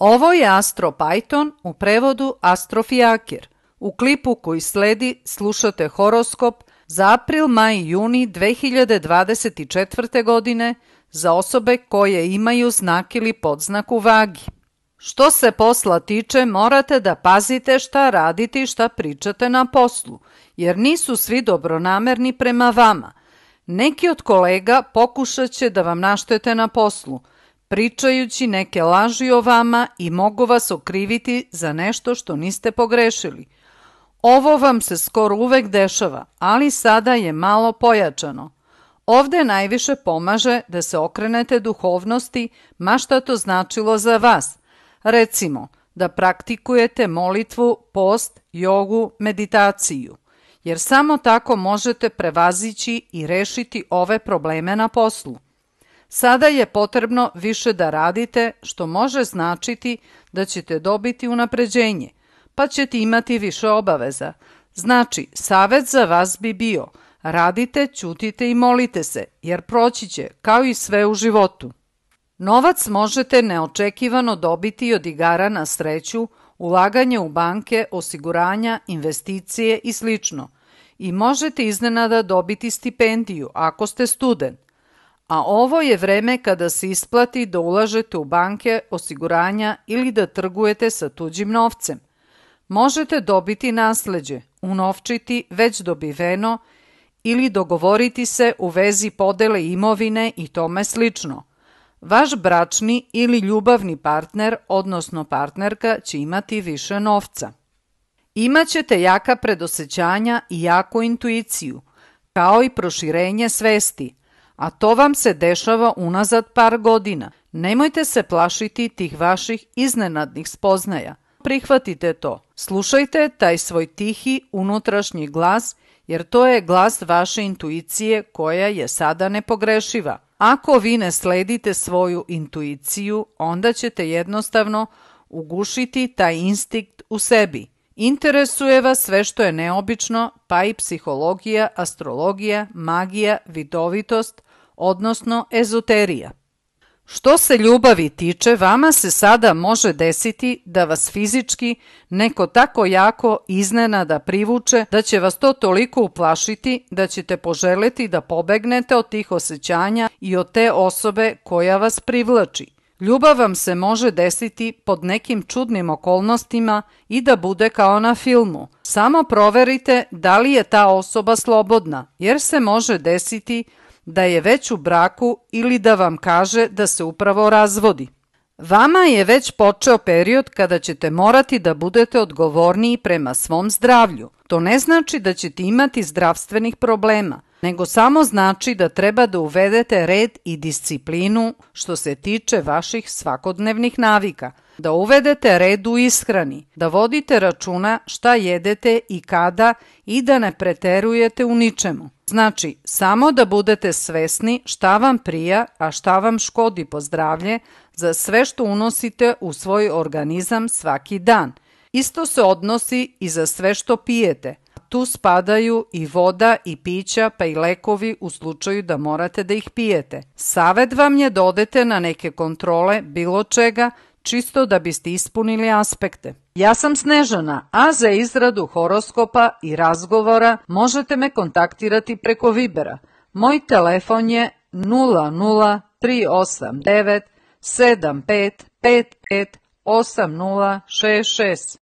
Ovo je Astro Python, u prevodu Astrofijakir. U klipu koji sledi slušate horoskop za april, maj i juni 2024. godine za osobe koje imaju znak ili podznak u vagi. Što se posla tiče, morate da pazite šta radite i šta pričate na poslu, jer nisu svi dobronamerni prema vama. Neki od kolega pokušat će da vam naštete na poslu, pričajući neke laži o vama i mogu vas okriviti za nešto što niste pogrešili. Ovo vam se skoro uvek dešava, ali sada je malo pojačano. Ovde najviše pomaže da se okrenete duhovnosti, ma šta to značilo za vas. Recimo, da praktikujete molitvu, post, jogu, meditaciju, jer samo tako možete prevazići i rešiti ove probleme na poslu. Sada je potrebno više da radite, što može značiti da ćete dobiti unapređenje, pa ćete imati više obaveza. Znači, savet za vas bi bio: radite, ćutite i molite se, jer proći će, kao i sve u životu. Novac možete neočekivano dobiti od igara na sreću, ulaganje u banke, osiguranja, investicije i sl. I možete iznenada dobiti stipendiju ako ste student. A ovo je vreme kada se isplati da ulažete u banke, osiguranja ili da trgujete sa tuđim novcem. Možete dobiti nasleđe, unovčiti već dobiveno ili dogovoriti se u vezi podele imovine i tome slično. Vaš bračni ili ljubavni partner, odnosno partnerka, će imati više novca. Imaćete jaka predosećanja i jaku intuiciju, kao i proširenje svesti, a to vam se dešava unazad par godina. Nemojte se plašiti tih vaših iznenadnih spoznaja. Prihvatite to. Slušajte taj svoj tihi unutrašnji glas, jer to je glas vaše intuicije koja je sada nepogrešiva. Ako vi ne sledite svoju intuiciju, onda ćete jednostavno ugušiti taj instinkt u sebi. Interesuje vas sve što je neobično, pa i psihologija, astrologija, magija, vidovitost, odnosno ezoterija. Što se ljubavi tiče, vama se sada može desiti da vas fizički neko tako jako iznenada privuče da će vas to toliko uplašiti da ćete poželeti da pobegnete od tih osjećanja i od te osobe koja vas privlači. Ljubav vam se može desiti pod nekim čudnim okolnostima i da bude kao na filmu. Samo proverite da li je ta osoba slobodna, jer se može desiti da je već u braku ili da vam kaže da se upravo razvodi. Vama je već počeo period kada ćete morati da budete odgovorniji prema svom zdravlju. To ne znači da ćete imati zdravstvenih problema, nego samo znači da treba da uvedete red i disciplinu što se tiče vaših svakodnevnih navika, da uvedete red u ishrani, da vodite računa šta jedete i kada i da ne preterujete u ničemu. Znači, samo da budete svesni šta vam prija, a šta vam škodi po zdravlje za sve što unosite u svoj organizam svaki dan. Isto se odnosi i za sve što pijete. Tu spadaju i voda i pića, pa i lekovi u slučaju da morate da ih pijete. Savet vam je da odete na neke kontrole bilo čega, čisto da biste ispunili aspekte. Ja sam Snežana, a za izradu horoskopa i razgovora možete me kontaktirati preko Vibera. Moj telefon je 00389 7555 8066.